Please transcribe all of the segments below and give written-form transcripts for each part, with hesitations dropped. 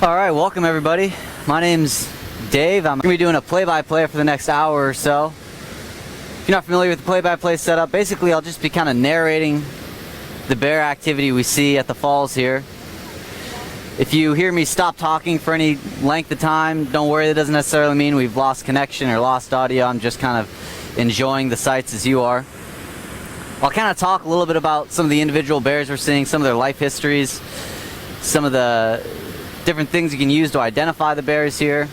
All right, welcome everybody. My name's Dave. I'm going to be doing a play-by-play for the next hour or so. If you're not familiar with the play-by-play setup, basically I'll just be kind of narrating the bear activity we see at the falls here. If you hear me stop talking for any length of time, don't worry, that doesn't necessarily mean we've lost connection or lost audio. I'm just kind of enjoying the sights as you are. I'll kind of talk a little bit about some of the individual bears we're seeing, some of their life histories, some of the different things you can use to identify the bears here.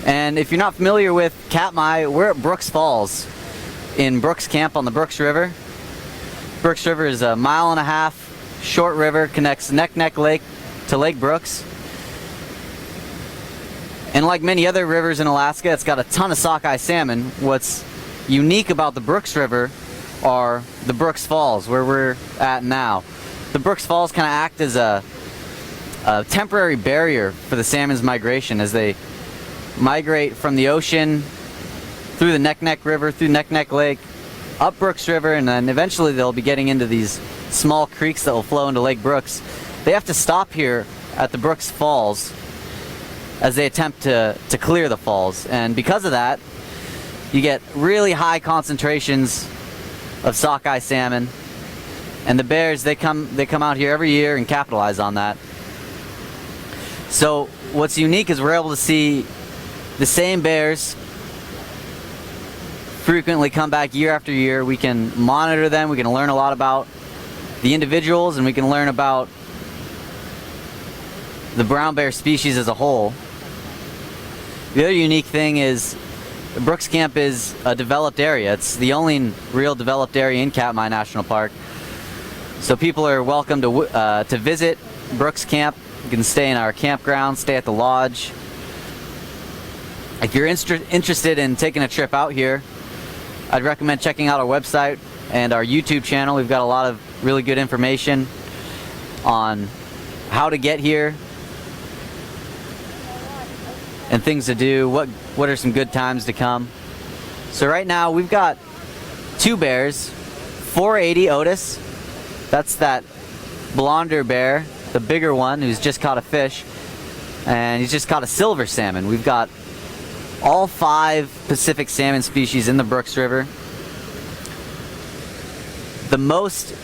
And if you're not familiar with Katmai, we're at Brooks Falls in Brooks Camp on the Brooks River. Brooks River is a 1.5 mile short river, connects Neck Neck Lake to Lake Brooks. And like many other rivers in Alaska, it's got a ton of sockeye salmon. What's unique about the Brooks River are the Brooks Falls, where we're at now. The Brooks Falls kind of act as a temporary barrier for the salmon's migration as they migrate from the ocean through the Neck Neck River, through Neck Neck Lake, up Brooks River, and then eventually they'll be getting into these small creeks that will flow into Lake Brooks. They have to stop here at the Brooks Falls as they attempt to clear the falls, and because of that you get really high concentrations of sockeye salmon, and the bears, they come out here every year and capitalize on that. So what's unique is we're able to see the same bears frequently come back year after year. We can monitor them, we can learn a lot about the individuals, and we can learn about the brown bear species as a whole. The other unique thing is Brooks Camp is a developed area. It's the only real developed area in Katmai National Park. So people are welcome to visit Brooks Camp. You can stay in our campground, stay at the lodge. If you're interested in taking a trip out here, I'd recommend checking out our website and our YouTube channel. We've got a lot of really good information on how to get here and things to do, what are some good times to come. So right now we've got two bears, 480 Otis, that's that blonder bear, the bigger one who's just caught a fish, and he's just caught a silver salmon. We've got all 5 Pacific salmon species in the Brooks River. The most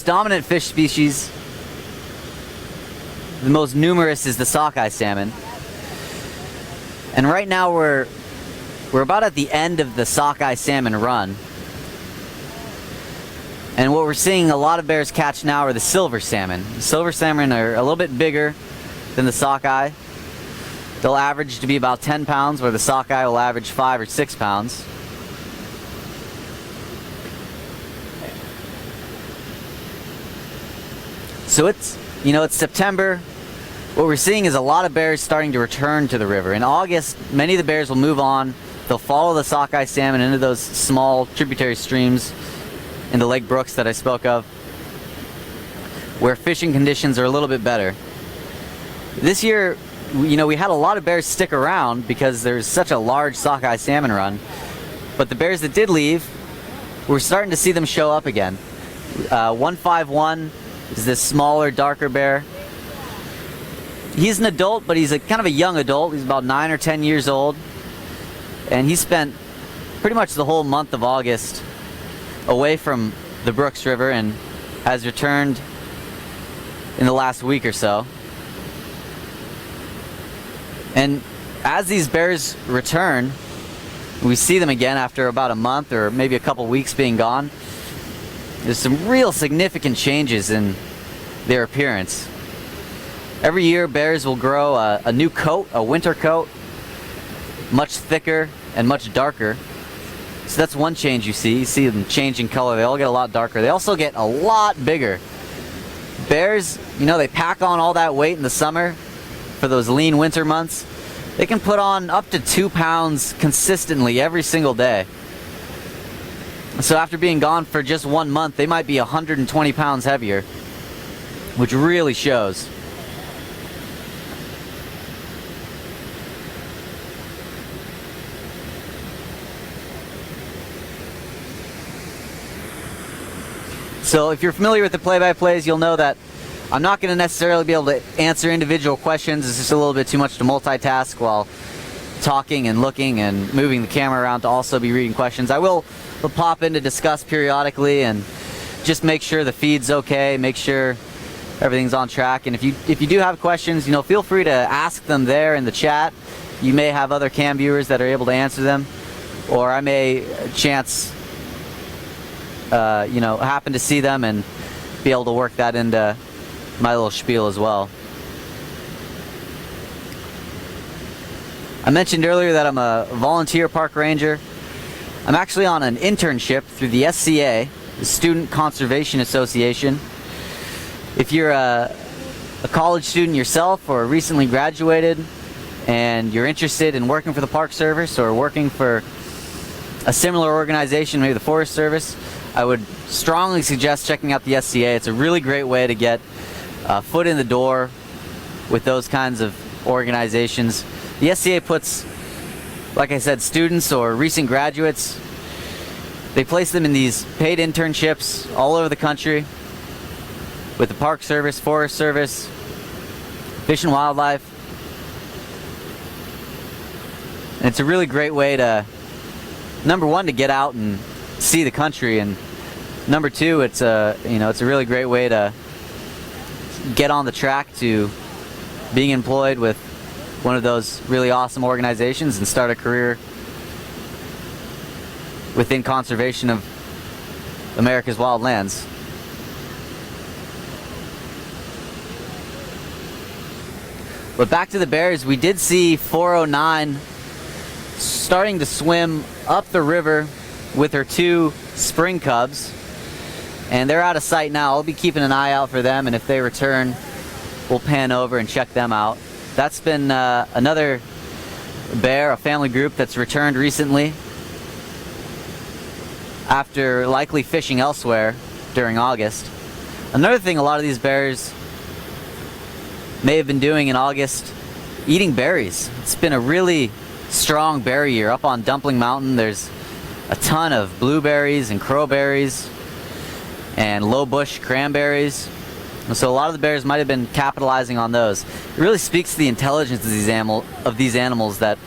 dominant fish species, the most numerous, is the sockeye salmon. And right now we're about at the end of the sockeye salmon run. And what we're seeing a lot of bears catch now are the silver salmon. The silver salmon are a little bit bigger than the sockeye. They'll average to be about 10 pounds, where the sockeye will average 5 or 6 pounds. So it's September. What we're seeing is a lot of bears starting to return to the river. In August, many of the bears will move on. They'll follow the sockeye salmon into those small tributary streams in the Lake Brooks that I spoke of, where fishing conditions are a little bit better. This year, we had a lot of bears stick around because there's such a large sockeye salmon run, but the bears that did leave, we're starting to see them show up again. 151 is this smaller, darker bear. He's an adult, but he's kind of a young adult. He's about 9 or 10 years old, and he spent pretty much the whole month of August away from the Brooks River and has returned in the last week or so. And as these bears return, we see them again after about a month or maybe a couple weeks being gone. There's some real significant changes in their appearance. Every year bears will grow a new coat, a winter coat, much thicker and much darker. So that's one change you see. You see them change in color. They all get a lot darker. They also get a lot bigger. Bears, they pack on all that weight in the summer for those lean winter months. They can put on up to 2 pounds consistently every single day. So after being gone for just 1 month, they might be 120 pounds heavier, which really shows. So if you're familiar with the play-by-plays, you'll know that I'm not going to necessarily be able to answer individual questions. It's just a little bit too much to multitask while talking and looking and moving the camera around to also be reading questions. I will pop in to discuss periodically and just make sure the feed's okay, make sure everything's on track. And if you do have questions, feel free to ask them there in the chat. You may have other cam viewers that are able to answer them, or I may happen to see them and be able to work that into my little spiel as well. I mentioned earlier that I'm a volunteer park ranger. I'm actually on an internship through the SCA, the Student Conservation Association. If you're a college student yourself or recently graduated and you're interested in working for the Park Service or working for a similar organization, maybe the Forest Service, I would strongly suggest checking out the SCA. It's a really great way to get a foot in the door with those kinds of organizations. The SCA puts, like I said, students or recent graduates, they place them in these paid internships all over the country with the Park Service, Forest Service, Fish and Wildlife. And it's a really great way to, number one, to get out and see the country, and number two, it's a really great way to get on the track to being employed with one of those really awesome organizations and start a career within conservation of America's wildlands. But back to the bears, we did see 409 starting to swim up the river with her two spring cubs, and they're out of sight now. I'll be keeping an eye out for them, and if they return, we'll pan over and check them out. That's been another bear, a family group that's returned recently after likely fishing elsewhere during August. Another thing a lot of these bears may have been doing in August, eating berries. It's been a really strong berry year. Up on Dumpling Mountain, there's a ton of blueberries and crowberries and low bush cranberries. And so a lot of the bears might have been capitalizing on those. It really speaks to the intelligence of these animals that,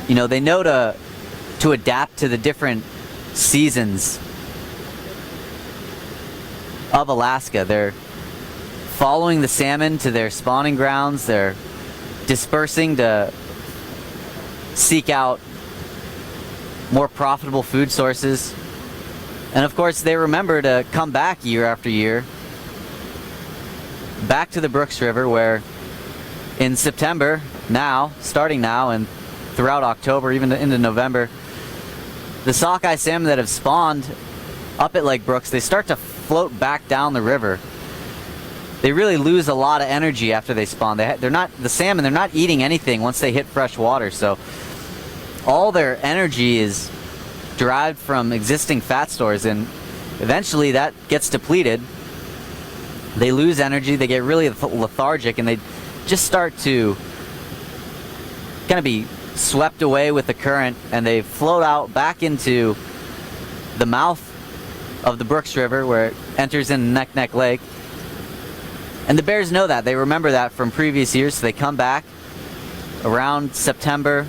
they know to adapt to the different seasons of Alaska. They're following the salmon to their spawning grounds. They're dispersing to seek out more profitable food sources. And of course, they remember to come back year after year, back to the Brooks River, where in September, starting now and throughout October, even into November, the sockeye salmon that have spawned up at Lake Brooks, they start to float back down the river. They really lose a lot of energy after they spawn. They're not eating anything once they hit fresh water, so all their energy is derived from existing fat stores, and eventually that gets depleted. They lose energy, they get really lethargic, and they just start to kind of be swept away with the current, and they float out back into the mouth of the Brooks River where it enters in Neck Neck Lake. And the bears know that. They remember that from previous years, so they come back around September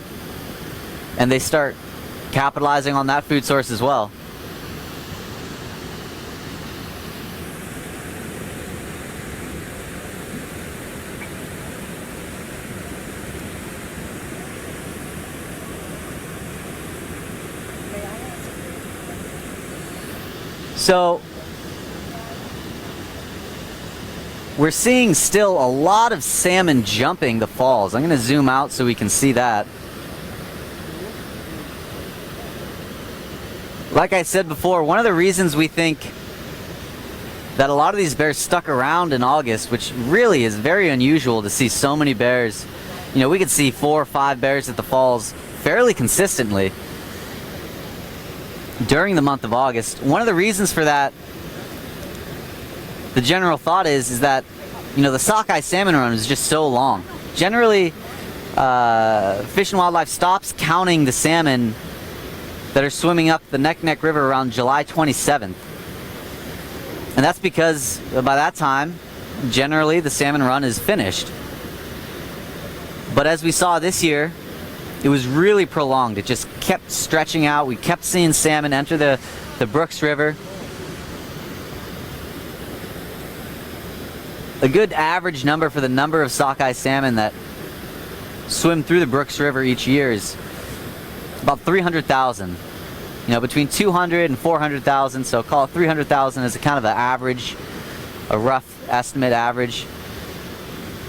and they start capitalizing on that food source as well. So we're seeing still a lot of salmon jumping the falls. I'm going to zoom out so we can see that. Like I said before, one of the reasons we think that a lot of these bears stuck around in August, which really is very unusual to see so many bears. We could see 4 or 5 bears at the falls fairly consistently during the month of August. One of the reasons for that, the general thought is that, the sockeye salmon run is just so long. Generally, Fish and Wildlife stops counting the salmon that are swimming up the Neck Neck River around July 27th. And that's because by that time, generally the salmon run is finished. But as we saw this year, it was really prolonged. It just kept stretching out. We kept seeing salmon enter the Brooks River. A good average number for the number of sockeye salmon that swim through the Brooks River each year is about 300,000. You know, between 200 and 400,000, so call it 300,000 as a kind of an average, a rough estimate average.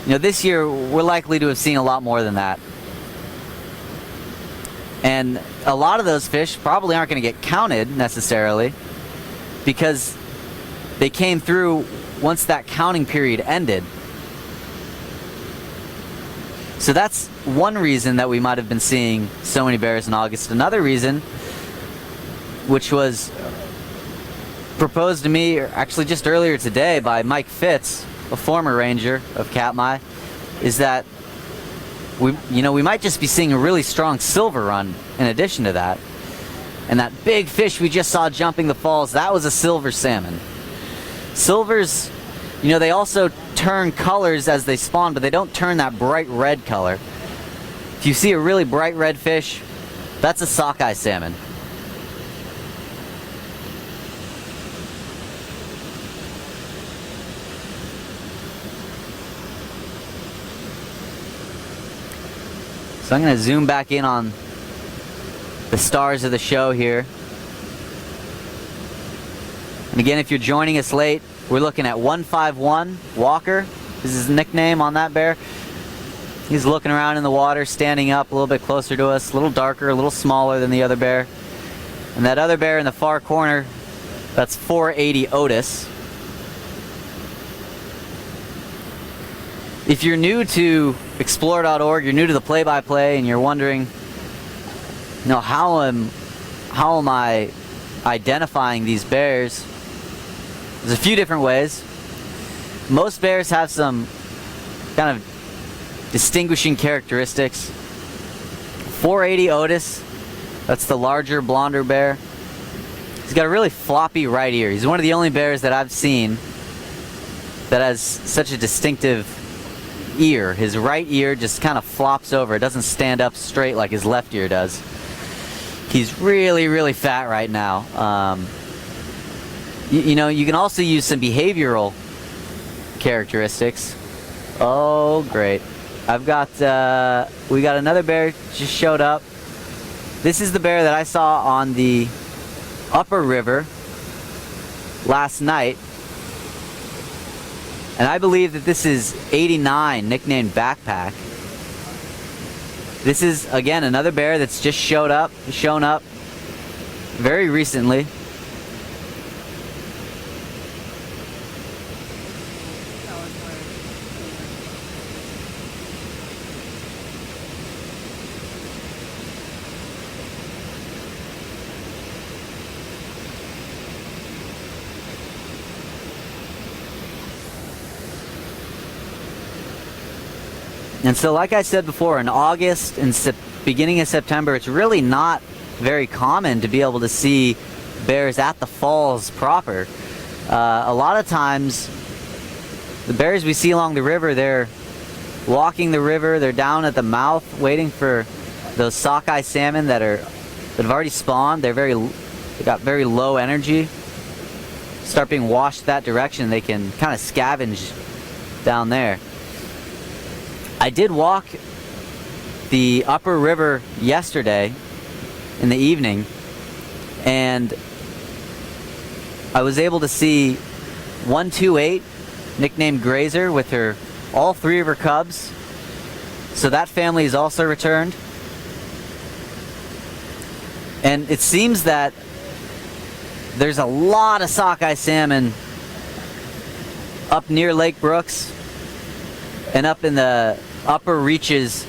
You know, this year we're likely to have seen a lot more than that. And a lot of those fish probably aren't going to get counted necessarily because they came through once that counting period ended. So that's one reason that we might have been seeing so many bears in August. Another reason, which was proposed to me actually just earlier today by Mike Fitz, a former ranger of Katmai, is that we might just be seeing a really strong silver run in addition to that. And that big fish we just saw jumping the falls, that was a silver salmon. Silvers, they also turn colors as they spawn, but they don't turn that bright red color. If you see a really bright red fish, that's a sockeye salmon. So I'm going to zoom back in on the stars of the show here. And again, if you're joining us late, we're looking at 151 Walker. This is his nickname on that bear. He's looking around in the water, standing up a little bit closer to us, a little darker, a little smaller than the other bear. And that other bear in the far corner, that's 480 Otis. If you're new to explore.org, you're new to the play-by-play, and you're wondering, how am I identifying these bears? There's a few different ways. Most bears have some kind of distinguishing characteristics. 480 Otis, that's the larger, blonder bear. He's got a really floppy right ear. He's one of the only bears that I've seen that has such a distinctive ear. His right ear just kind of flops over. It doesn't stand up straight like his left ear does. He's really, really fat right now. You can also use some behavioral characteristics. Oh, great. We got another bear just showed up. This is the bear that I saw on the upper river last night. And I believe that this is 89, nicknamed Backpack. This is, again, another bear that's just shown up very recently. And so, like I said before, in August and beginning of September, it's really not very common to be able to see bears at the falls proper. A lot of times, the bears we see along the river, they're walking the river, they're down at the mouth waiting for those sockeye salmon that have already spawned. They got very low energy. Start being washed that direction, they can kind of scavenge down there. I did walk the upper river yesterday in the evening, and I was able to see 128, nicknamed Grazer, with all three of her cubs. So that family is also returned. And it seems that there's a lot of sockeye salmon up near Lake Brooks and up in the upper reaches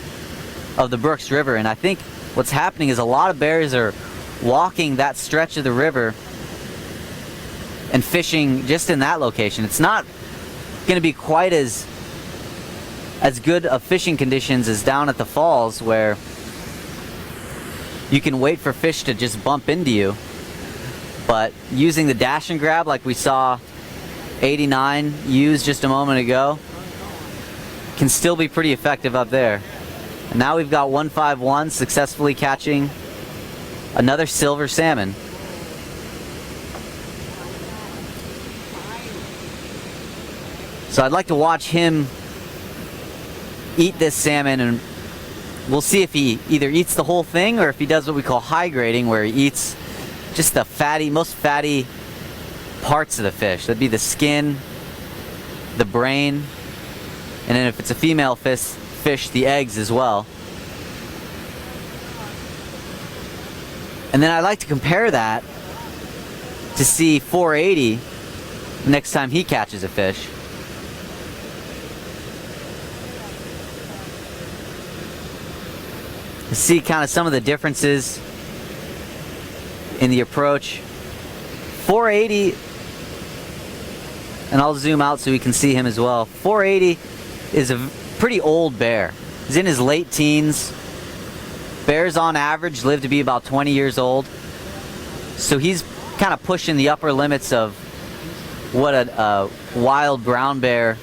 of the Brooks River. And I think what's happening is a lot of bears are walking that stretch of the river and fishing just in that location. It's not going to be quite as good of fishing conditions as down at the falls, where you can wait for fish to just bump into you. But using the dash and grab like we saw 89 used just a moment ago can still be pretty effective up there. And now we've got 151 successfully catching another silver salmon. So I'd like to watch him eat this salmon, and we'll see if he either eats the whole thing or if he does what we call high grading, where he eats just the most fatty parts of the fish. That'd be the skin, the brain, and then if it's a female fish, the eggs as well. And then I like to compare that to see 480 next time he catches a fish. See kind of some of the differences in the approach. 480, and I'll zoom out so we can see him as well. 480 is a pretty old bear. He's in his late teens. Bears on average live to be about 20 years old. So he's kind of pushing the upper limits of what a wild brown bear,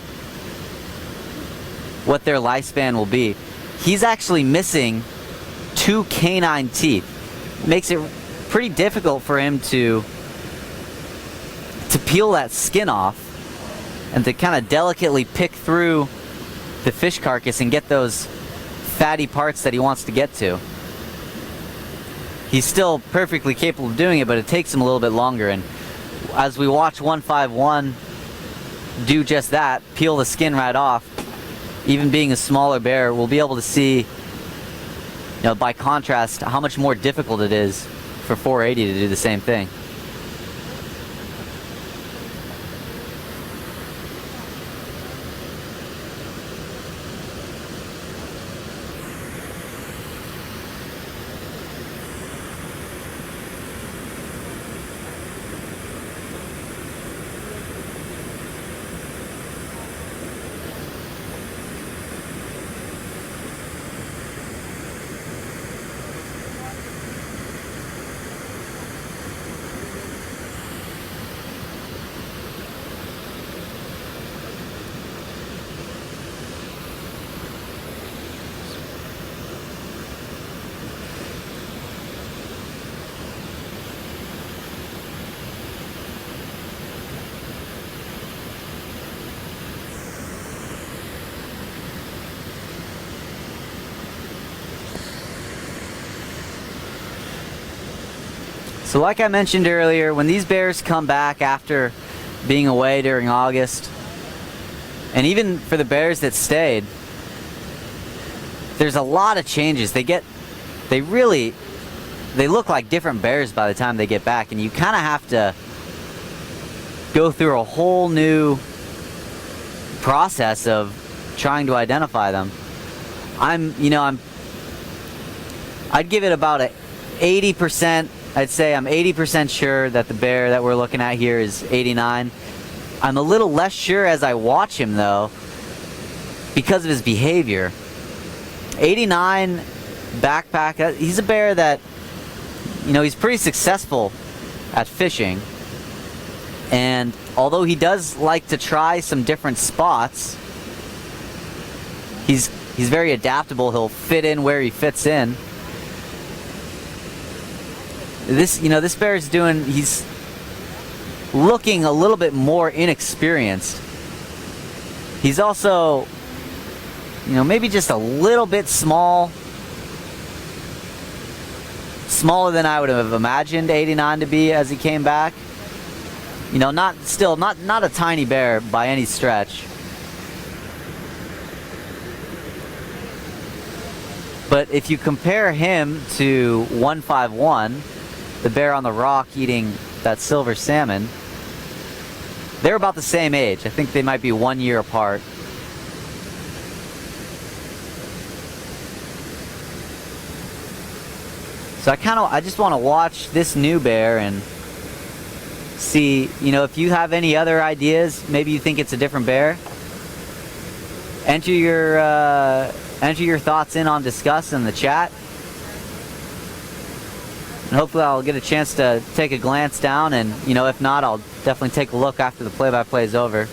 what their lifespan will be. He's actually missing 2 canine teeth. Makes it pretty difficult for him to peel that skin off and to kind of delicately pick through the fish carcass and get those fatty parts that he wants to get to. He's still perfectly capable of doing it, but it takes him a little bit longer. And as we watch 151 do just that, peel the skin right off, even being a smaller bear, we'll be able to see, by contrast, how much more difficult it is for 480 to do the same thing. So like I mentioned earlier, when these bears come back after being away during August, and even for the bears that stayed, there's a lot of changes. They look like different bears by the time they get back, and you kind of have to go through a whole new process of trying to identify them. I'd give it about a 80%. I'd say I'm 80% sure that the bear that we're looking at here is 89. I'm a little less sure as I watch him though, because of his behavior. 89 backpack, he's a bear that, he's pretty successful at fishing. And although he does like to try some different spots, he's very adaptable. He'll fit in where he fits in. This bear is he's looking a little bit more inexperienced. He's also, maybe just a little bit smaller than I would have imagined 89 to be as he came back. Not a tiny bear by any stretch. But if you compare him to 151, the bear on the rock eating that silver salmon, they're about the same age. I think they might be 1 year apart. So I just want to watch this new bear and see, if you have any other ideas, maybe you think it's a different bear, enter your thoughts in on Discuss in the chat. And hopefully I'll get a chance to take a glance down, and if not, I'll definitely take a look after the play-by-play is over.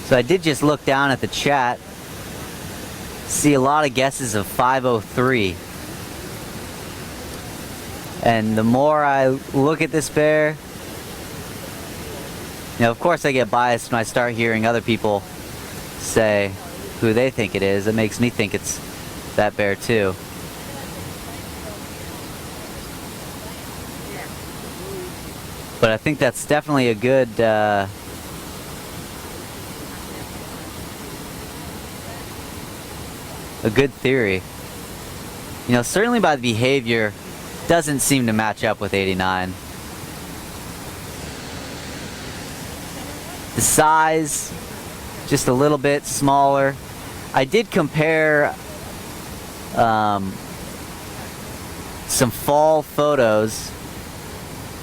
So I did just look down at the chat, see a lot of guesses of 503. And the more I look at this bear, of course I get biased when I start hearing other people say who they think it is. It makes me think it's that bear too. But I think that's definitely a good theory. Certainly by the behavior, doesn't seem to match up with 89. The size, just a little bit smaller. I did compare some fall photos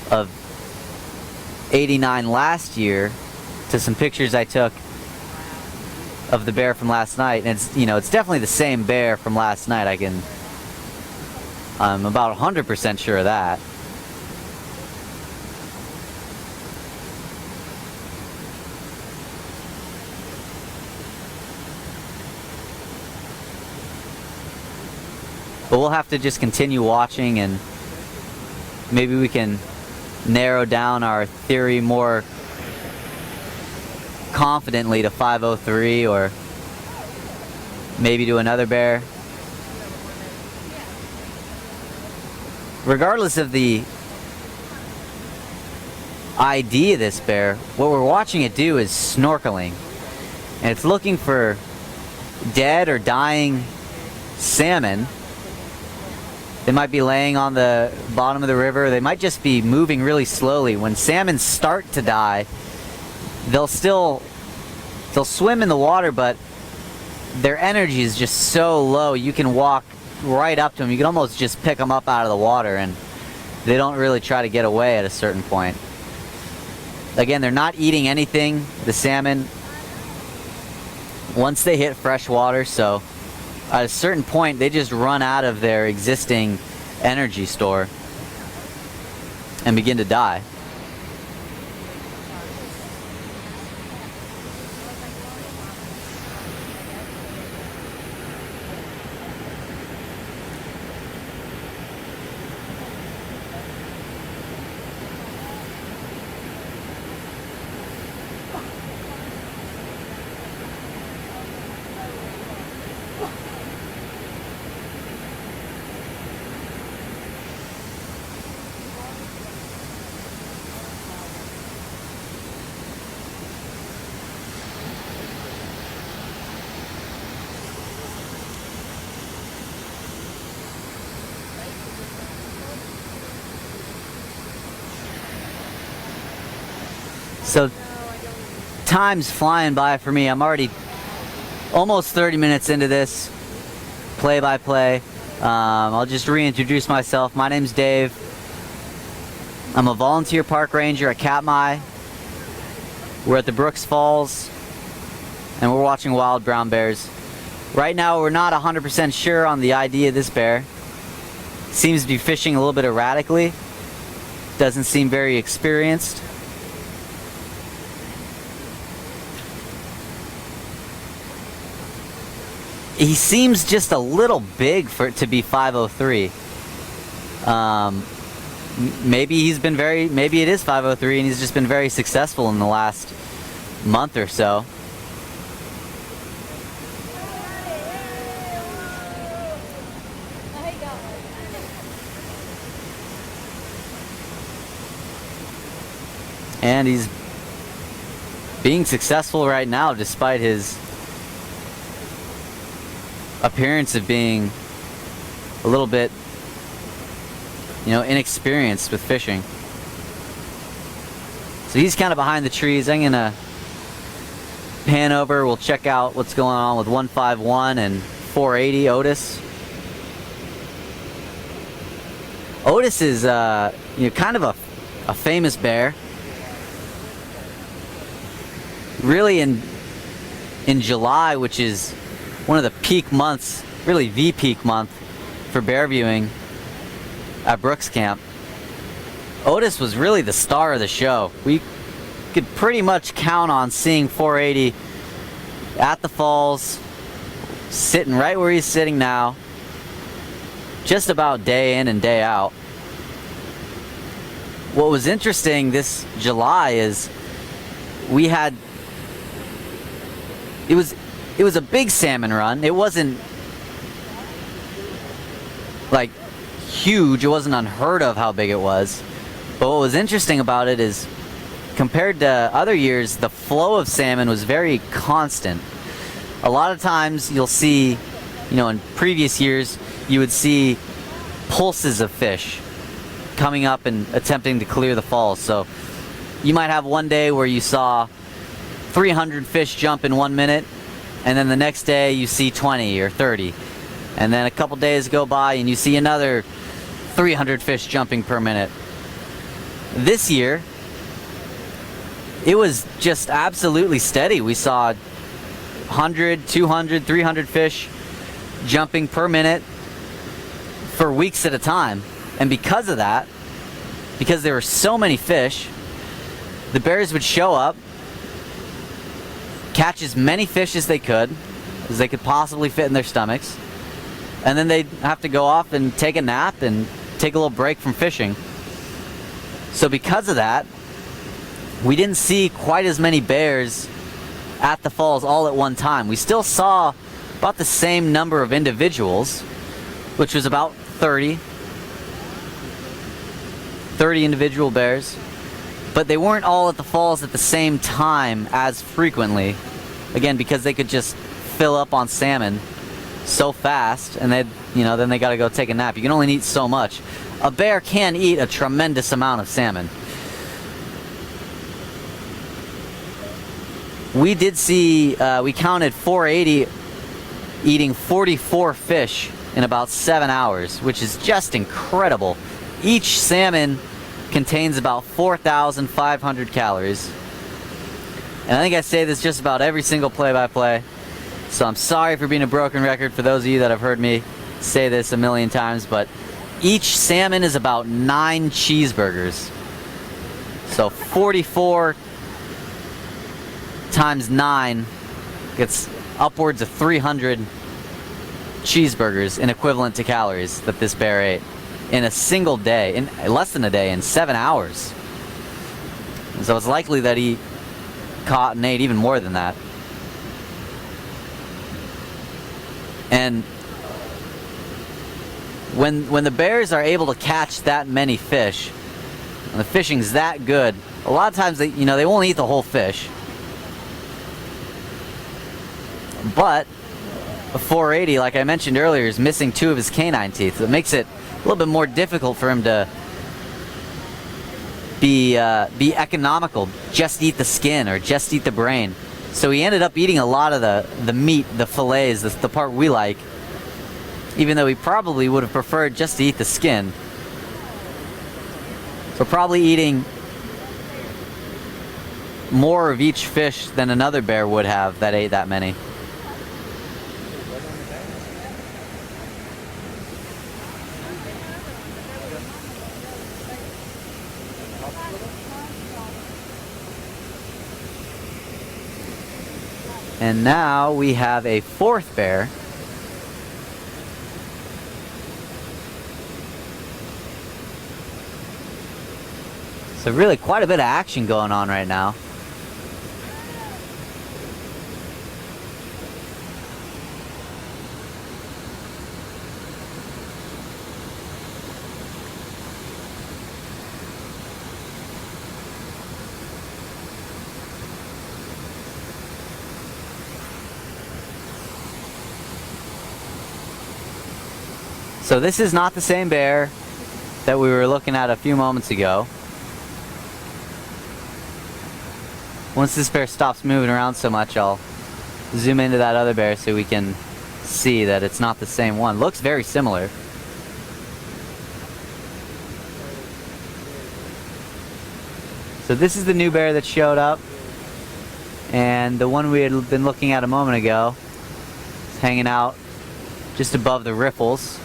of 89 last year to some pictures I took of the bear from last night, and it's definitely the same bear from last night. I'm about 100% sure of that. But we'll have to just continue watching, and maybe we can narrow down our theory more confidently to 503, or maybe to another bear. Regardless of the ID of this bear, what we're watching it do is snorkeling, and it's looking for dead or dying salmon. They might be laying on the bottom of the river. They might just be moving really slowly. When salmon start to die, they'll swim in the water, but their energy is just so low. You can walk right up to them. You can almost just pick them up out of the water, and they don't really try to get away at a certain point. Again, they're not eating anything, the salmon, once they hit fresh water, so at a certain point they just run out of their existing energy store and begin to die. So time's flying by for me. I'm already almost 30 minutes into this play-by-play. I'll just reintroduce myself. My name's Dave. I'm a volunteer park ranger at Katmai. We're at the Brooks Falls, and we're watching wild brown bears. Right now, we're not 100% sure on the ID of this bear. Seems to be fishing a little bit erratically. Doesn't seem very experienced. He seems just a little big for it to be 503. Maybe it is 503 and he's just been very successful in the last month or so. And he's being successful right now despite his appearance of being a little bit, inexperienced with fishing. So he's kind of behind the trees. I'm gonna pan over. We'll check out what's going on with 151 and 480 Otis. Otis is kind of a famous bear. Really in July, which is one of the peak months, really the peak month for bear viewing at Brooks Camp, Otis was really the star of the show. We could pretty much count on seeing 480 at the falls, sitting right where he's sitting now, just about day in and day out. What was interesting this July is we had, it was a big salmon run. It wasn't like huge, it wasn't unheard of how big it was. But what was interesting about it is, compared to other years, the flow of salmon was very constant. A lot of times you'll see, in previous years, you would see pulses of fish coming up and attempting to clear the falls. So you might have one day where you saw 300 fish jump in 1 minute, and then the next day you see 20 or 30. And then a couple days go by and you see another 300 fish jumping per minute. This year, it was just absolutely steady. We saw 100, 200, 300 fish jumping per minute for weeks at a time. And because of that, because there were so many fish, the bears would show up, catch as many fish as they could possibly fit in their stomachs, and then they'd have to go off and take a nap and take a little break from fishing. So because of that, we didn't see quite as many bears at the falls all at one time. We still saw about the same number of individuals, which was about 30 individual bears, but they weren't all at the falls at the same time as frequently. Again, because they could just fill up on salmon so fast, and then they got to go take a nap. You can only eat so much. A bear can eat a tremendous amount of salmon. We did see, we counted 480 eating 44 fish in about 7 hours, which is just incredible. Each salmon contains about 4,500 calories. And I think I say this just about every single play-by-play, so I'm sorry for being a broken record for those of you that have heard me say this a million times, but each salmon is about 9 cheeseburgers. So 44 times 9 gets upwards of 300 cheeseburgers in equivalent to calories that this bear ate in a single day, in less than a day, in 7 hours. And so it's likely that he caught and ate even more than that. And when the bears are able to catch that many fish, and the fishing's that good, a lot of times they won't eat the whole fish. But a 480, like I mentioned earlier, is missing 2 of his canine teeth. It makes it a little bit more difficult for him to be economical, just eat the skin or just eat the brain. So he ended up eating a lot of the meat, the fillets, the part we like, even though he probably would have preferred just to eat the skin. So probably eating more of each fish than another bear would have that ate that many. And now we have a 4th bear. So really quite a bit of action going on right now. So this is not the same bear that we were looking at a few moments ago. Once this bear stops moving around so much, I'll zoom into that other bear so we can see that it's not the same one. Looks very similar. So this is the new bear that showed up, and the one we had been looking at a moment ago is hanging out just above the riffles.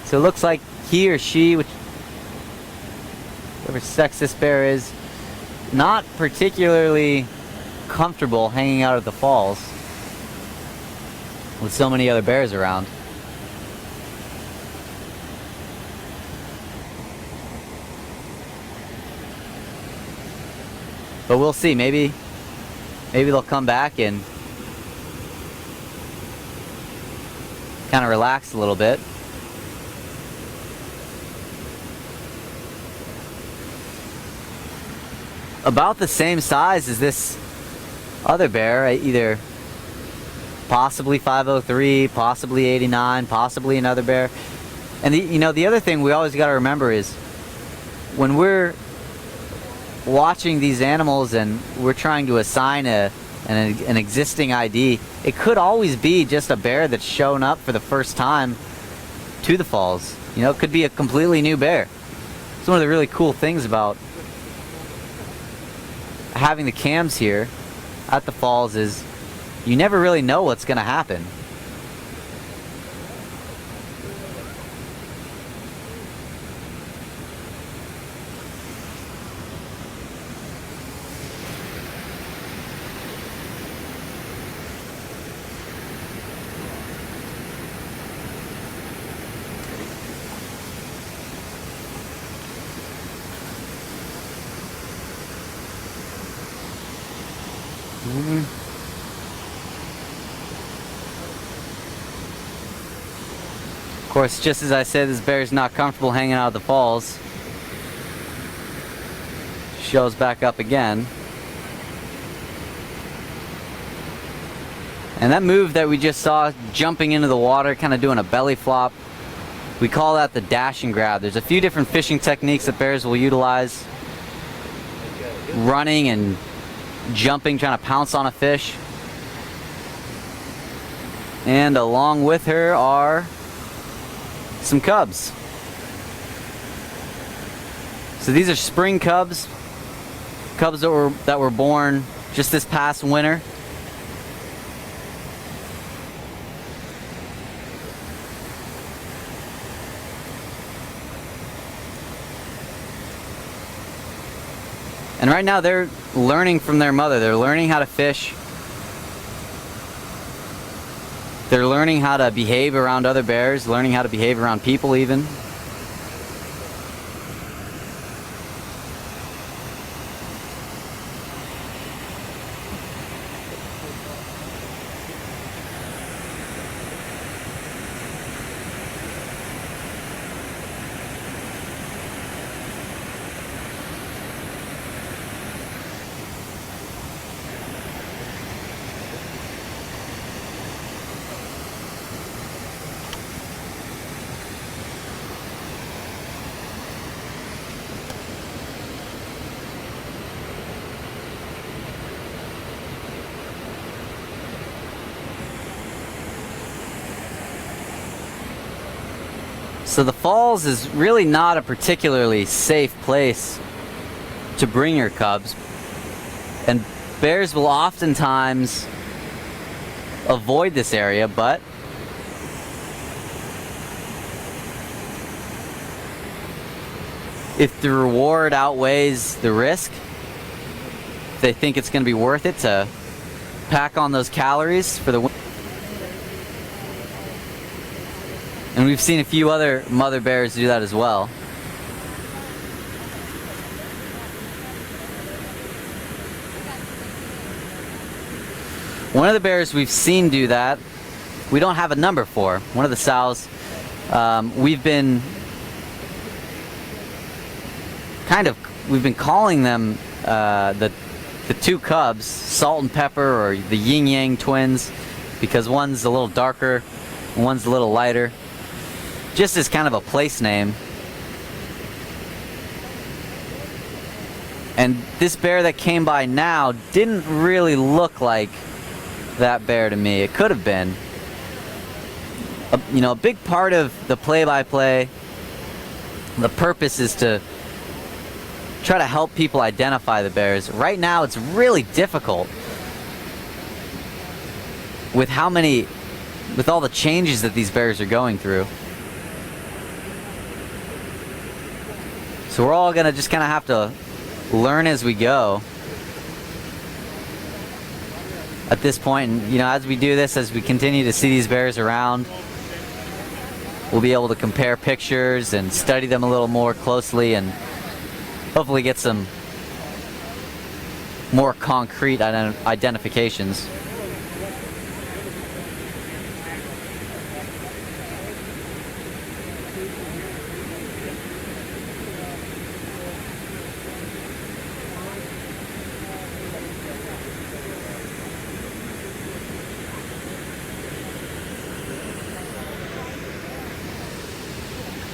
So it looks like he or she, whatever sex this bear is, not particularly comfortable hanging out at the falls with so many other bears around. But we'll see, maybe they'll come back and kind of relax a little bit. About the same size as this other bear, either possibly 503, possibly 89, possibly another bear. And the other thing we always got to remember is when we're watching these animals and we're trying to assign an existing ID, it could always be just a bear that's shown up for the first time to the falls. It could be a completely new bear. It's one of the really cool things about having the cams here at the falls is you never really know what's going to happen. Of course, just as I said, this bear's not comfortable hanging out at the falls. Shows back up again. And that move that we just saw, jumping into the water, kind of doing a belly flop, we call that the dash and grab. There's a few different fishing techniques that bears will utilize. Running and jumping, trying to pounce on a fish. And along with her are some cubs. So these are spring cubs. Cubs that were born just this past winter. And right now they're learning from their mother. They're learning how to fish. They're learning how to behave around other bears, learning how to behave around people even. So the falls is really not a particularly safe place to bring your cubs, and bears will oftentimes avoid this area, but if the reward outweighs the risk, they think it's going to be worth it to pack on those calories for the win. And we've seen a few other mother bears do that as well. One of the bears we've seen do that, we don't have a number for. One of the sows, we've been calling them the two cubs, Salt and Pepper, or the Yin Yang twins, because one's a little darker and one's a little lighter, just as kind of a place name. And this bear that came by now didn't really look like that bear to me. It could have been. A big part of the play-by-play, the purpose is to try to help people identify the bears. Right now it's really difficult with all the changes that these bears are going through. So we're all gonna just kind of have to learn as we go at this point. And as we do this, as we continue to see these bears around, we'll be able to compare pictures and study them a little more closely and hopefully get some more concrete identifications.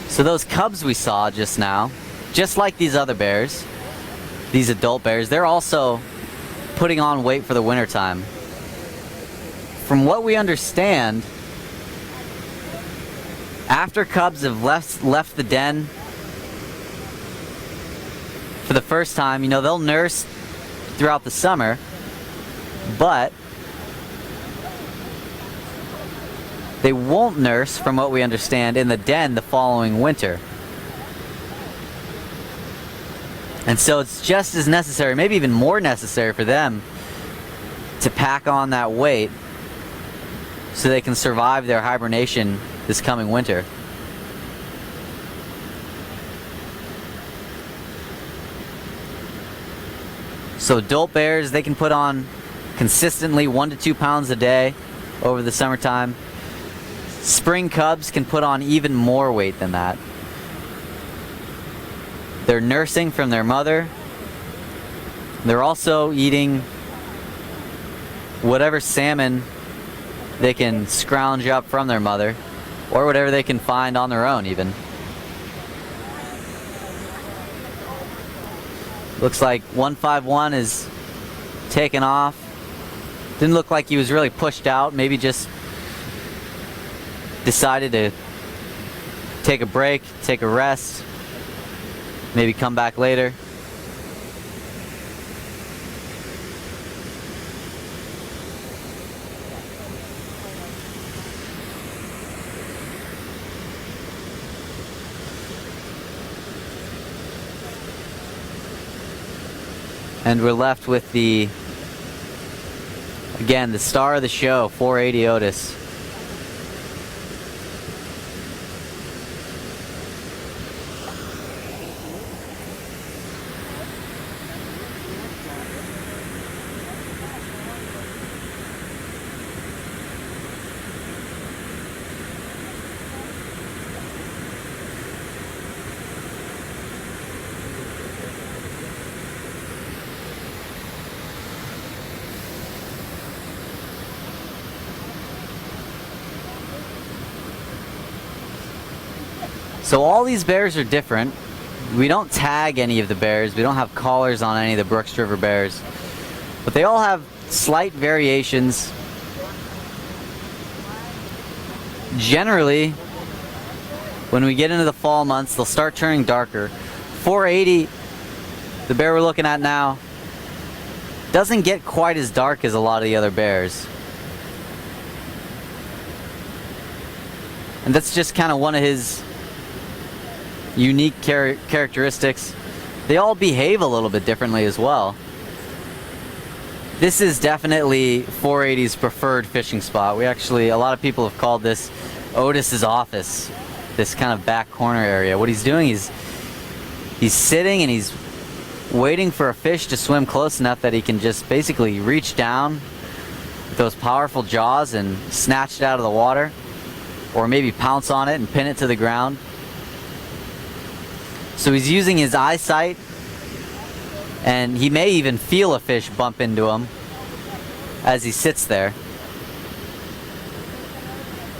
So those cubs we saw just now, just like these other bears, these adult bears, they're also putting on weight for the wintertime. From what we understand, after cubs have left the den for the first time, they'll nurse throughout the summer, but they won't nurse, from what we understand, in the den the following winter. And so it's just as necessary, maybe even more necessary, for them to pack on that weight so they can survive their hibernation this coming winter. So adult bears, they can put on consistently 1 to 2 pounds a day over the summertime. Spring cubs can put on even more weight than that. They're nursing from their mother. They're also eating whatever salmon they can scrounge up from their mother, or whatever they can find on their own even. Looks like 151 is taken off. Didn't look like he was really pushed out, maybe just decided to take a break, take a rest, maybe come back later. And we're left with the star of the show, 480 Otis. So all these bears are different. We don't tag any of the bears. We don't have collars on any of the Brooks River bears. But they all have slight variations. Generally, when we get into the fall months, they'll start turning darker. 480, the bear we're looking at now, doesn't get quite as dark as a lot of the other bears. And that's just kind of one of his unique characteristics. They all behave a little bit differently as well. This is definitely 480's preferred fishing spot. A lot of people have called this Otis's office, this kind of back corner area. What he's doing is he's sitting and he's waiting for a fish to swim close enough that he can just basically reach down, with those powerful jaws and snatch it out of the water, or maybe pounce on it and pin it to the ground. So he's using his eyesight, and he may even feel a fish bump into him as he sits there.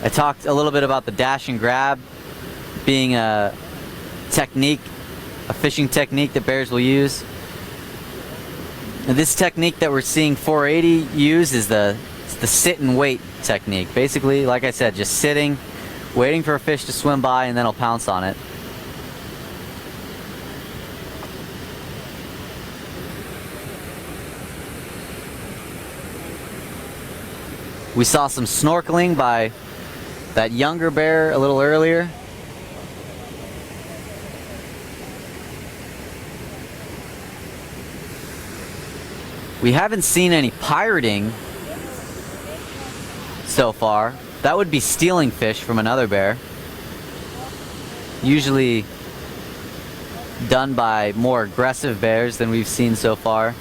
I talked a little bit about the dash and grab being a technique, a fishing technique that bears will use. And this technique that we're seeing 480 use is the sit and wait technique. Basically, like I said, just sitting, waiting for a fish to swim by, and then he'll pounce on it. We saw some snorkeling by that younger bear a little earlier. We haven't seen any pirating so far. That would be stealing fish from another bear. Usually done by more aggressive bears than we've seen so far.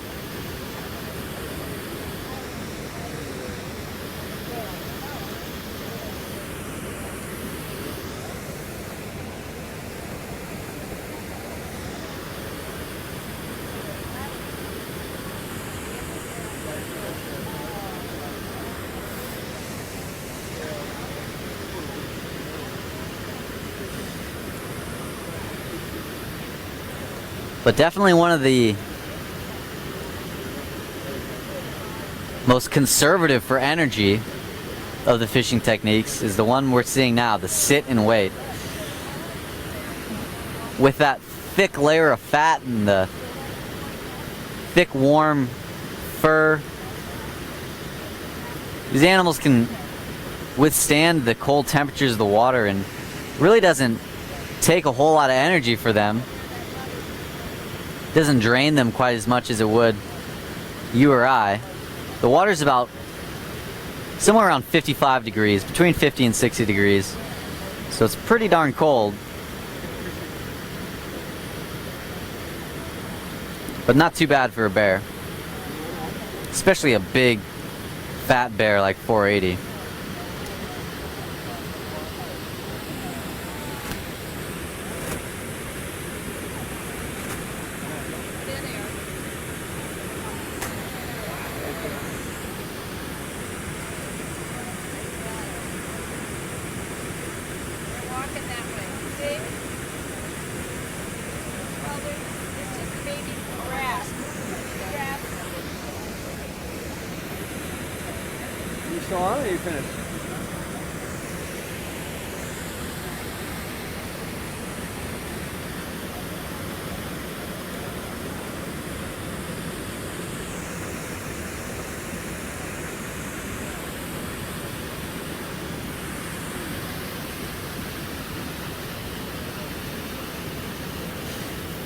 But definitely one of the most conservative for energy of the fishing techniques is the one we're seeing now, the sit and wait. With that thick layer of fat and the thick, warm fur, these animals can withstand the cold temperatures of the water, and it really doesn't take a whole lot of energy for them. Doesn't drain them quite as much as it would you or I. The water's about somewhere around 55 degrees, between 50 and 60 degrees. So it's pretty darn cold. But not too bad for a bear. Especially a big, fat bear like 480. Still on, or are you finished?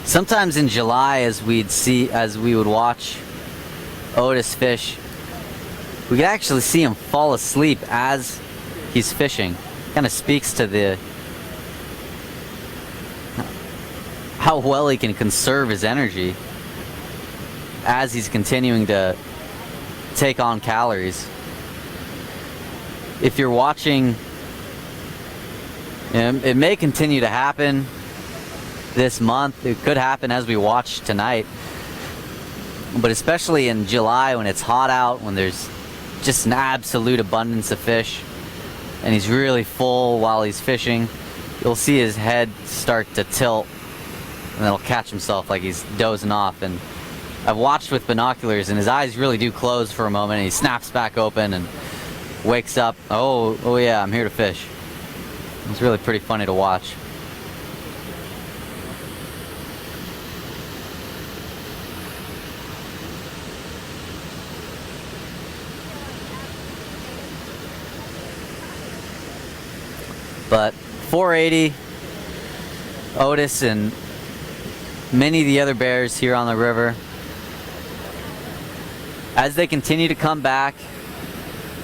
Sometimes in July, as we would watch Otis fish, we could actually see him fall asleep as he's fishing. Kind of speaks to how well he can conserve his energy as he's continuing to take on calories. If you're watching, it may continue to happen this month. It could happen as we watch tonight. But especially in July when it's hot out, when there's just an absolute abundance of fish and he's really full while he's fishing, you'll see his head start to tilt and then he'll catch himself like he's dozing off. And I've watched with binoculars and his eyes really do close for a moment and he snaps back open and wakes up. Oh yeah, I'm here to fish. It's really pretty funny to watch. But 480, Otis, and many of the other bears here on the river, as they continue to come back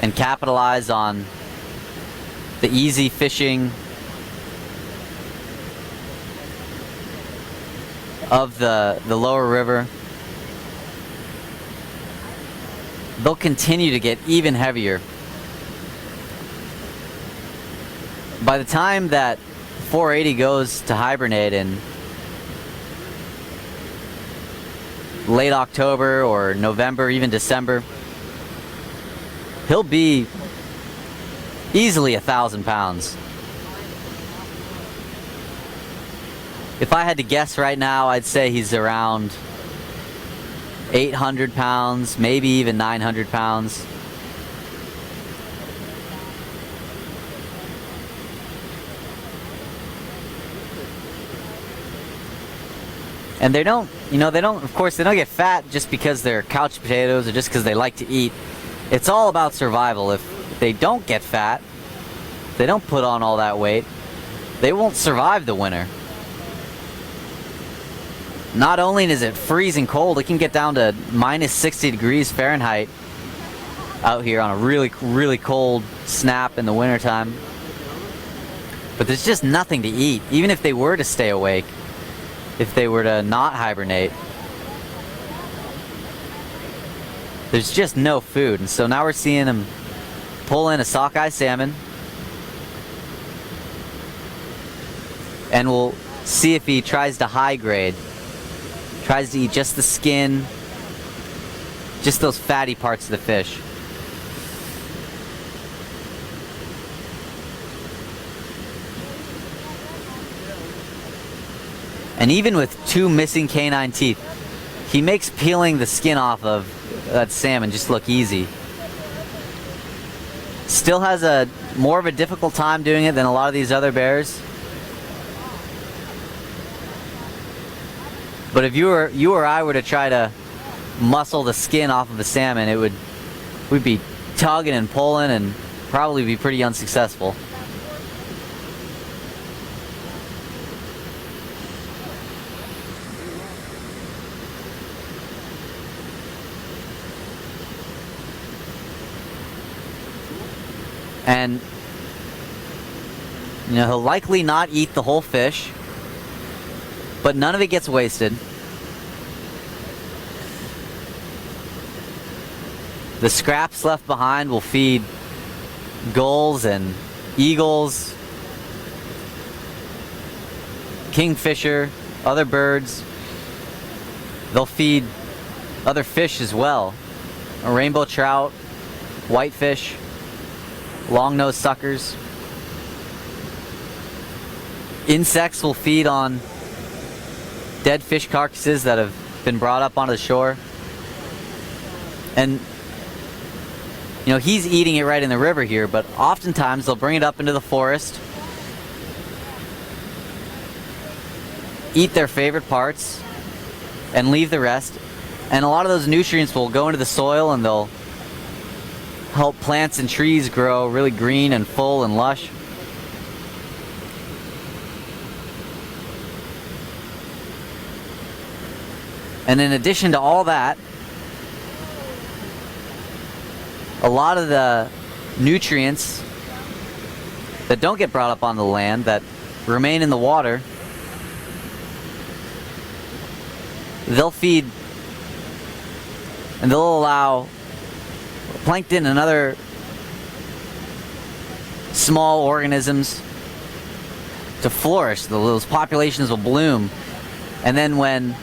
and capitalize on the easy fishing of the lower river, they'll continue to get even heavier. By the time that 480 goes to hibernate in late October or November, even December, he'll be easily 1,000 pounds. If I had to guess right now, I'd say he's around 800 pounds, maybe even 900 pounds. And they don't, of course, they don't get fat just because they're couch potatoes or just because they like to eat. It's all about survival. If they don't get fat, they don't put on all that weight, they won't survive the winter. Not only is it freezing cold, it can get down to minus 60 degrees Fahrenheit out here on a really, really cold snap in the wintertime. But there's just nothing to eat, even if they were to stay awake. If they were to not hibernate, there's just no food. And so now we're seeing him pull in a sockeye salmon, and we'll see if he tries to high grade, tries to eat just the skin, just those fatty parts of the fish. And even with 2 missing canine teeth, he makes peeling the skin off of that salmon just look easy. Still has a more of a difficult time doing it than a lot of these other bears. But if you or I were to try to muscle the skin off of a salmon, we'd be tugging and pulling and probably be pretty unsuccessful. And he'll likely not eat the whole fish, but none of it gets wasted. The scraps left behind will feed gulls and eagles, kingfisher, other birds. They'll feed other fish as well. A rainbow trout, whitefish, long-nosed suckers. Insects will feed on dead fish carcasses that have been brought up onto the shore. And he's eating it right in the river here, but oftentimes they'll bring it up into the forest, eat their favorite parts, and leave the rest. And a lot of those nutrients will go into the soil, and they'll help plants and trees grow really green and full and lush. And in addition to all that, a lot of the nutrients that don't get brought up on the land, that remain in the water, they'll feed and they'll allow plankton and other small organisms to flourish. Those populations will bloom, and then when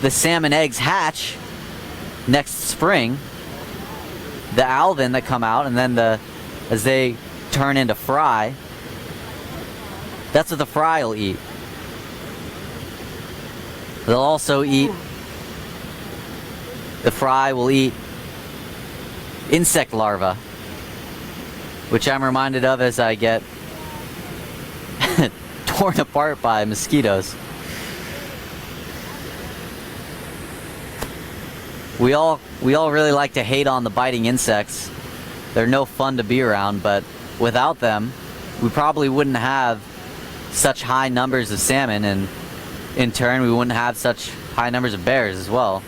the salmon eggs hatch next spring, the alvin that come out, and then as they turn into fry, that's what the fry will eat. They'll also eat, the fry will eat insect larvae, which I'm reminded of as I get torn apart by mosquitoes. We all really like to hate on the biting insects. They're no fun to be around, but without them, we probably wouldn't have such high numbers of salmon, and in turn, we wouldn't have such high numbers of bears as well.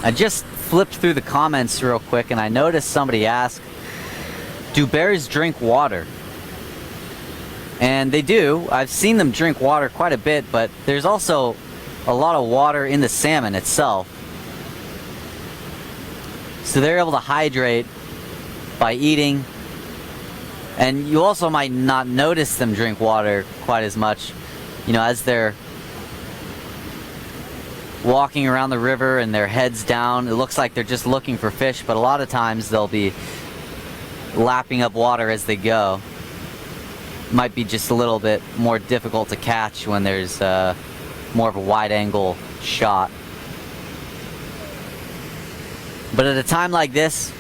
I just flipped through the comments real quick and I noticed somebody asked, do bears drink water? And they do. I've seen them drink water quite a bit, but there's also a lot of water in the salmon itself. So they're able to hydrate by eating. And you also might not notice them drink water quite as much, you know, as they're walking around the river and their heads down. It looks like they're just looking for fish, but a lot of times they'll be lapping up water as they go. Might be just a little bit more difficult to catch when there's more of a wide angle shot. But at a time like this,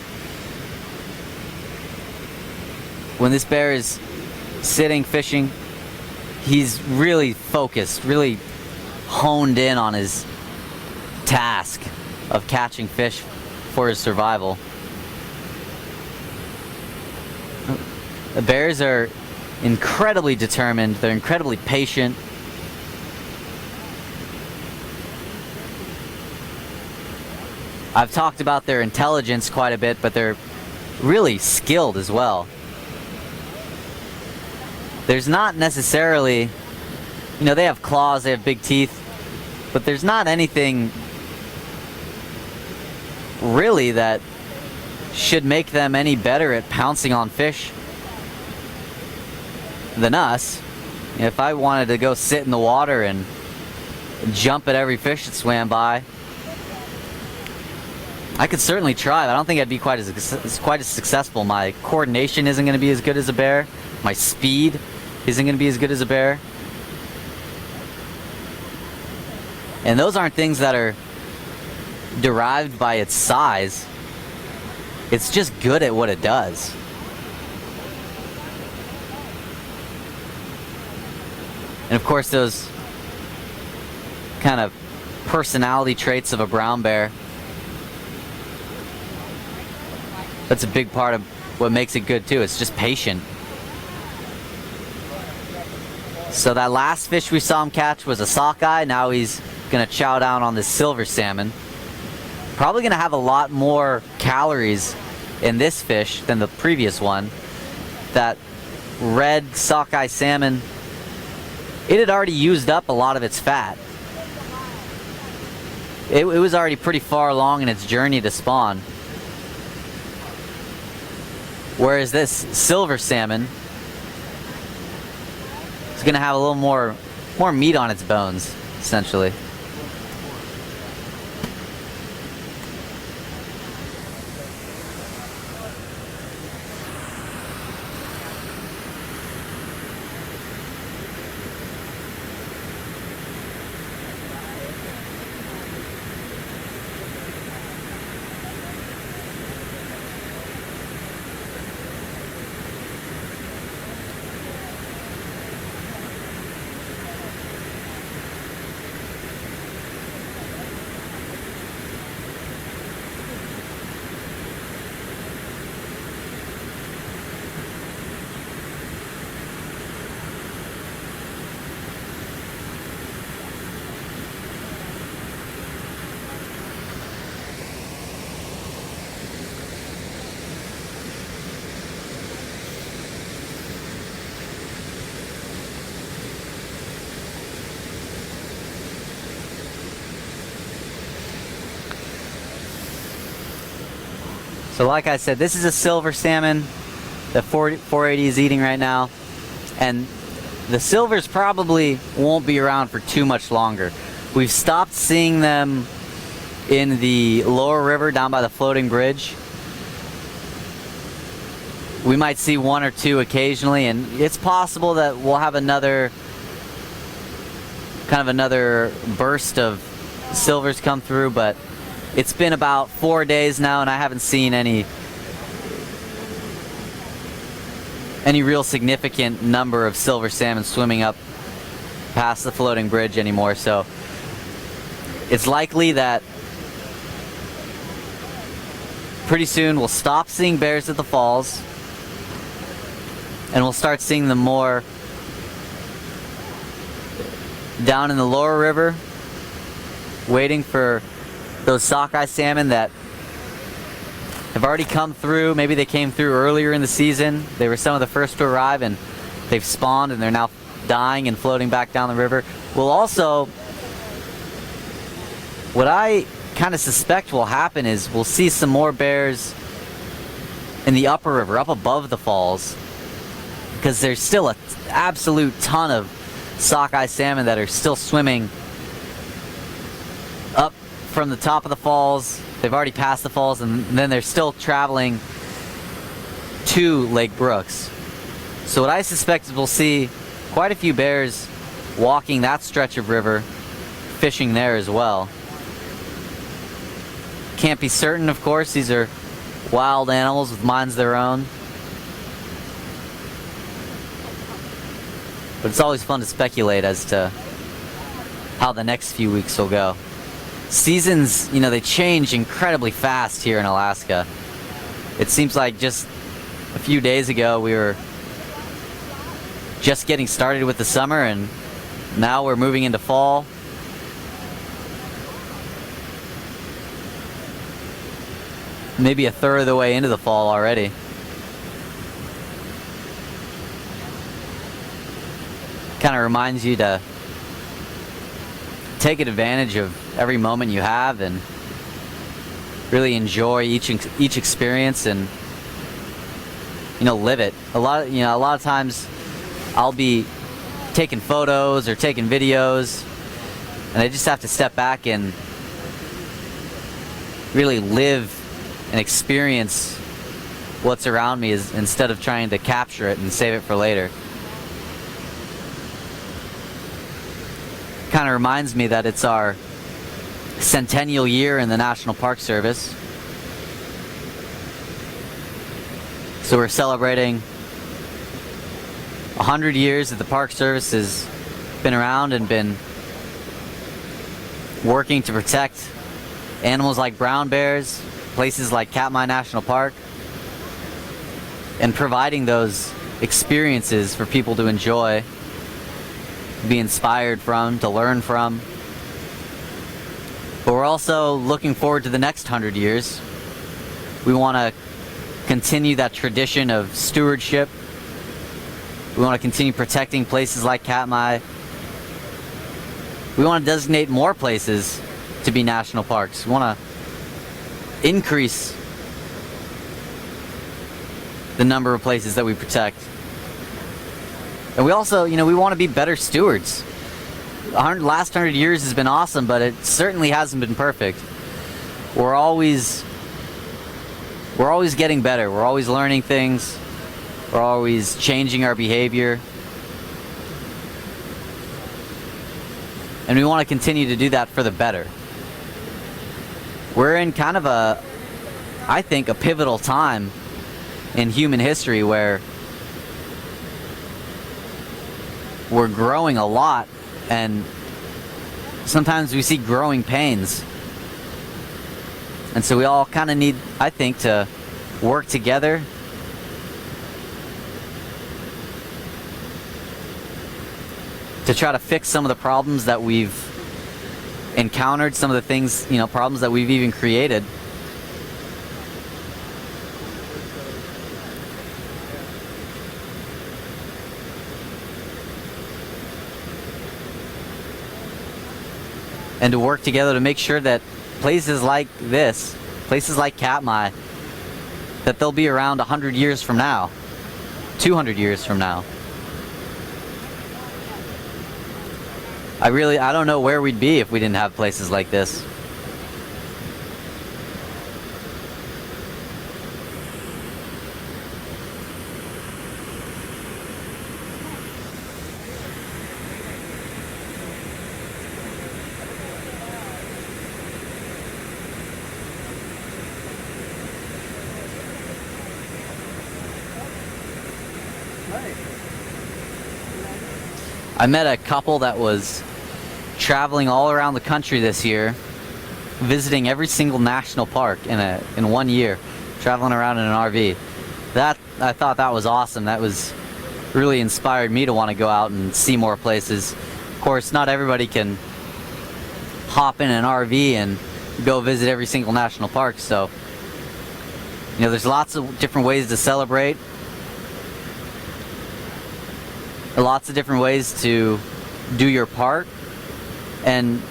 when this bear is sitting fishing, he's really focused, really honed in on his task of catching fish for his survival. The bears are incredibly determined, they're incredibly patient. I've talked about their intelligence quite a bit, but they're really skilled as well. There's not necessarily, you know, they have claws, they have big teeth, but there's not anything really that should make them any better at pouncing on fish than us. You know, if I wanted to go sit in the water and jump at every fish that swam by, I could certainly try, but I don't think I'd be quite as successful. My coordination isn't going to be as good as a bear. My speed isn't going to be as good as a bear. And those aren't things that are derived by its size. It's just good at what it does. And of course, those kind of personality traits of a brown bear, that's a big part of what makes it good too. It's just patient. So that last fish we saw him catch was a sockeye. Now he's gonna chow down on this silver salmon. Probably gonna have a lot more calories in this fish than the previous one. That red sockeye salmon, it had already used up a lot of its fat. It was already pretty far along in its journey to spawn. Whereas this silver salmon is going to have a little more meat on its bones, essentially. So like I said, this is a silver salmon that 480 is eating right now. And the silvers probably won't be around for too much longer. We've stopped seeing them in the lower river down by the floating bridge. We might see one or two occasionally, and it's possible that we'll have another burst of silvers come through, but it's been about 4 days now and I haven't seen any real significant number of silver salmon swimming up past the floating bridge anymore. So it's likely that pretty soon we'll stop seeing bears at the falls and we'll start seeing them more down in the lower river, waiting for those sockeye salmon that have already come through. Maybe they came through earlier in the season. They were some of the first to arrive, and they've spawned, and they're now dying and floating back down the river. We'll also, what I kind of suspect will happen is we'll see some more bears in the upper river, up above the falls, because there's still an absolute ton of sockeye salmon that are still swimming up from the top of the falls. They've already passed the falls, and then they're still traveling to Lake Brooks. So what I suspect is we'll see quite a few bears walking that stretch of river, fishing there as well. Can't be certain, of course. These are wild animals with minds of their own. But it's always fun to speculate as to how the next few weeks will go. Seasons, you know, they change incredibly fast here in Alaska. It seems like just a few days ago we were just getting started with the summer, and now we're moving into fall. Maybe a third of the way into the fall already. Kind of reminds you to take advantage of every moment you have and really enjoy each experience, and live it. A lot of times I'll be taking photos or taking videos, and I just have to step back and really live and experience what's around me, instead of trying to capture it and save it for later. Kind of reminds me that it's our centennial year in the National Park Service. So we're celebrating 100 years that the Park Service has been around and been working to protect animals like brown bears, places like Katmai National Park, and providing those experiences for people to enjoy, be inspired from, to learn from. But we're also looking forward to the next 100 years. We want to continue that tradition of stewardship. We want to continue protecting places like Katmai. We want to designate more places to be national parks. We want to increase the number of places that we protect. And we also, we want to be better stewards. The last 100 years has been awesome, but it certainly hasn't been perfect. We're always getting better. We're always learning things. We're always changing our behavior. And we want to continue to do that for the better. We're in kind of I think, a pivotal time in human history where we're growing a lot, and sometimes we see growing pains. And so we all kind of need, I think, to work together to try to fix some of the problems that we've encountered, some of the things, problems that we've even created. And to work together to make sure that places like this, places like Katmai, that they'll be around 100 years from now, 200 years from now. I don't know where we'd be if we didn't have places like this. I met a couple that was traveling all around the country this year, visiting every single national park in 1 year, traveling around in an RV. I thought that was awesome. That was really inspired me to want to go out and see more places. Of course, not everybody can hop in an RV and go visit every single national park. So, there's lots of different ways to celebrate. Lots of different ways to do your part. And,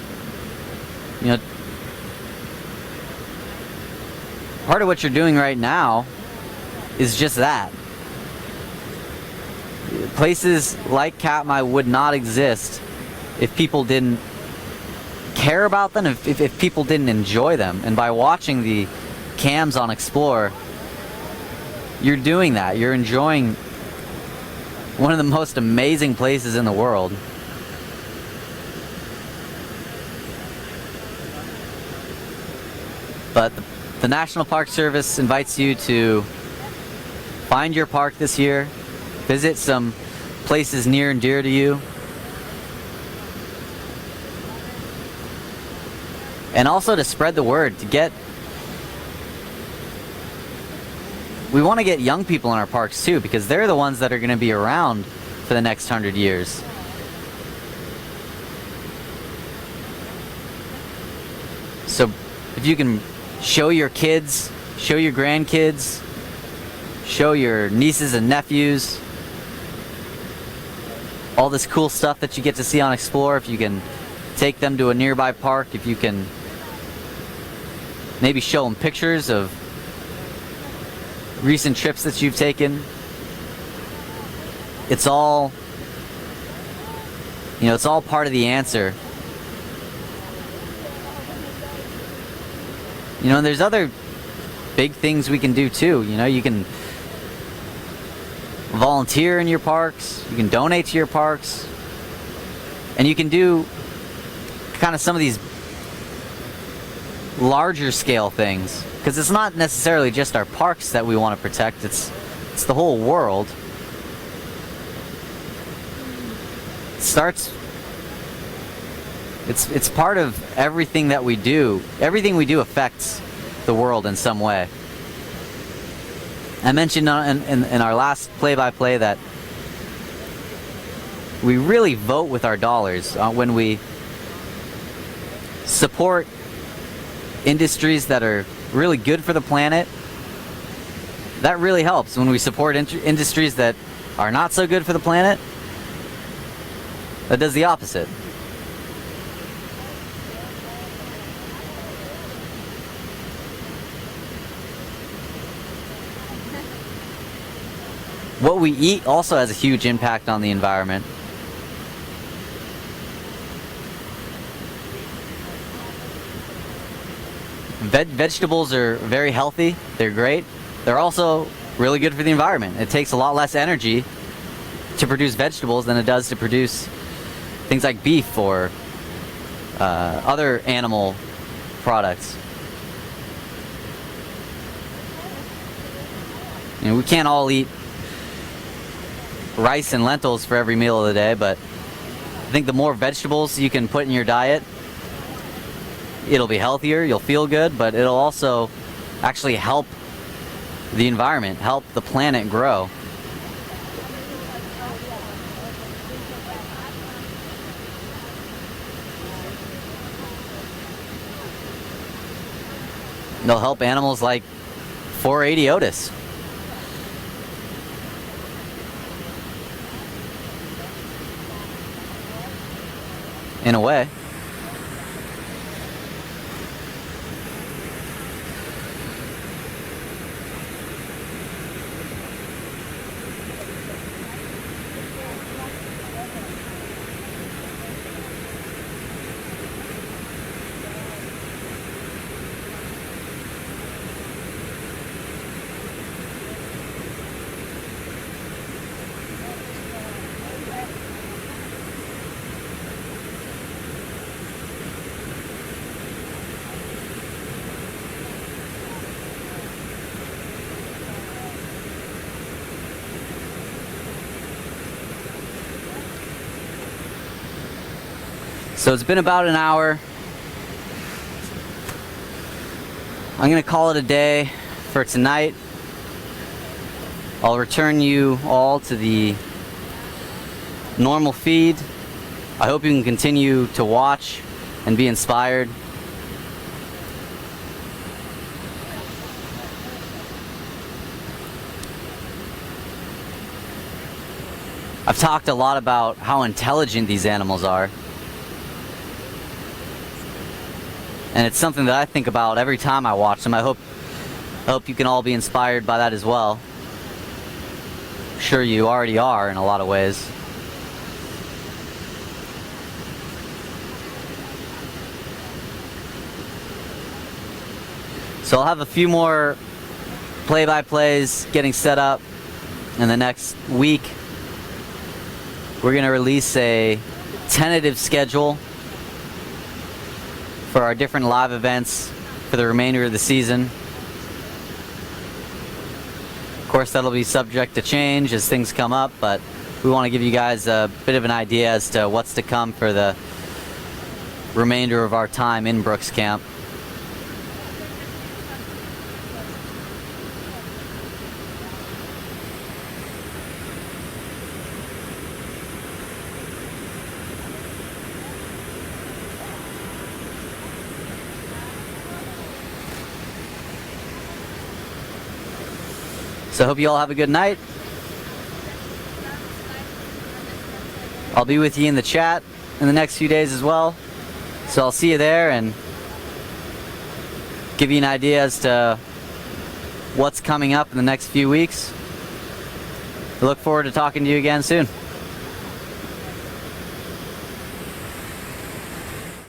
part of what you're doing right now is just that. Places like Katmai would not exist if people didn't care about them, if people didn't enjoy them. And by watching the cams on Explore, you're doing that. You're enjoying one of the most amazing places in the world. But the National Park Service invites you to find your park this year, visit some places near and dear to you, and also to spread the word, we want to get young people in our parks too, because they're the ones that are going to be around for the next 100 years. So if you can show your kids, show your grandkids, show your nieces and nephews all this cool stuff that you get to see on Explore, if you can take them to a nearby park, if you can maybe show them pictures of recent trips that you've taken, it's all part of the answer. And there's other big things we can do too. You can volunteer in your parks, you can donate to your parks, and you can do kind of some of these larger scale things, because it's not necessarily just our parks that we want to protect, it's the whole world. It's part of everything that we do. Everything we do affects the world in some way. I mentioned in our last play-by-play that we really vote with our dollars when we support industries that are really good for the planet. That really helps. When we support industries that are not so good for the planet, that does the opposite. What we eat also has a huge impact on the environment. Vegetables are very healthy. They're great. They're also really good for the environment. It takes a lot less energy to produce vegetables than it does to produce things like beef or other animal products. We can't all eat rice and lentils for every meal of the day, but I think the more vegetables you can put in your diet, it'll be healthier, you'll feel good, but it'll also actually help the environment, help the planet grow. They'll help animals like 480 Otis. In a way. So it's been about an hour. I'm going to call it a day for tonight. I'll return you all to the normal feed. I hope you can continue to watch and be inspired. I've talked a lot about how intelligent these animals are. And it's something that I think about every time I watch them. I hope you can all be inspired by that as well. I'm sure you already are in a lot of ways. So I'll have a few more play-by-plays getting set up in the next week. We're going to release a tentative schedule for our different live events for the remainder of the season. Of course, that'll be subject to change as things come up, but we want to give you guys a bit of an idea as to what's to come for the remainder of our time in Brooks Camp. So I hope you all have a good night. I'll be with you in the chat in the next few days as well. So I'll see you there and give you an idea as to what's coming up in the next few weeks. I look forward to talking to you again soon.